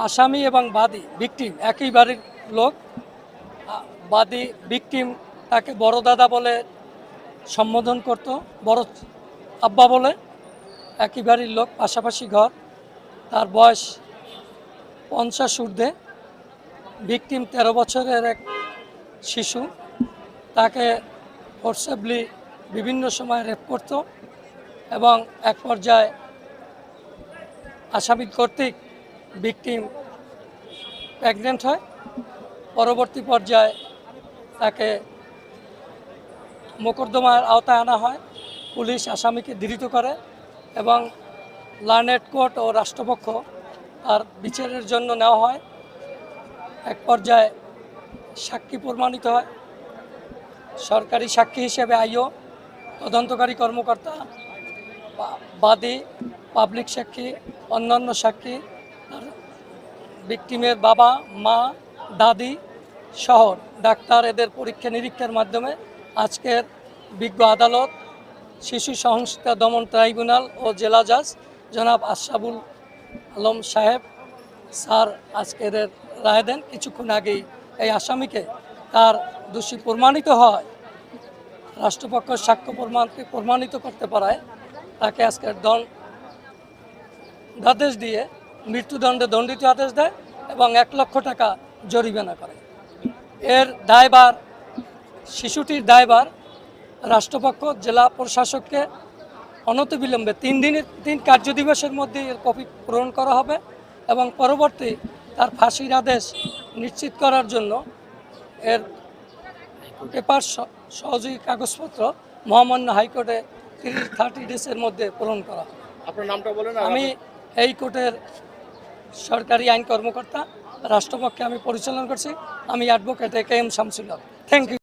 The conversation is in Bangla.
আসামি এবং বাদী ভিকটিম একই বাড়ির লোক। বাদী ভিকটিম তাকে বড় দাদা বলে সম্বোধন করত, বড় আব্বা বলে। একই বাড়ির লোক, পাশাপাশি ঘর। তার বয়স 50 ঊর্ধ্বে। ভিকটিম 13 বছরের এক শিশু। তাকে ফোর্সেবলি বিভিন্ন সময় রেপ করত এবং এক পর্যায়ে আসামি কর্তৃক ভিকটিম প্রেগনেন্ট হয়। পরবর্তী পর্যায়ে তাকে মোকদ্দমার আওতায় আনা হয়। পুলিশ আসামিকে ধৃত করে এবং লার্নেড কোর্ট ও রাষ্ট্রপক্ষ তার বিচারের জন্য নেওয়া হয়। এক পর্যায়ে সাক্ষী প্রমাণিত হয়। সরকারি সাক্ষী হিসেবে আইও, তদন্তকারী কর্মকর্তা, বাদী, পাবলিক সাক্ষী, অন্যান্য সাক্ষী, আর ভিকটিমের বাবা, মা, দাদি সহ ডাক্তার এদের পরীক্ষা নিরীক্ষার মাধ্যমে আজকের বিজ্ঞ আদালত, শিশু সহিংসতা দমন ট্রাইব্যুনাল ও জেলা জাজ জনাব আশরাফুল আলম সাহেব স্যার আজকের রায় দেন। কিছুক্ষণ আগেই এই আসামিকে তার দোষী প্রমাণিত হয়, রাষ্ট্রপক্ষ সাক্ষ্য প্রমাণিত করতে পারায় তাকে আজকের দণ্ডাদেশ দিয়ে মৃত্যুদণ্ডে দণ্ডিত আদেশ দেয় এবং 1 লক্ষ টাকা জরিমানা করে। এর দায়ভার, শিশুটির দায়ভার রাষ্ট্রপক্ষ জেলা প্রশাসককে অনতিবিলম্বে 3 কার্যদিবসের মধ্যে এর কপি পূরণ করা হবে এবং পরবর্তী তার ফাঁসির আদেশ নিশ্চিত করার জন্য এর পেপার সহযোগী কাগজপত্র মহামান্য হাইকোর্টে 30 ডেজের মধ্যে পূরণ করা হবে। আপনার নামটা বলেন। আমি এই কোর্টের সরকারি আইন কর্মকর্তা, রাষ্ট্রপক্ষে আমি পরিচালনা করছি। আমি advocate A K M Shamsul Haque. Thank you.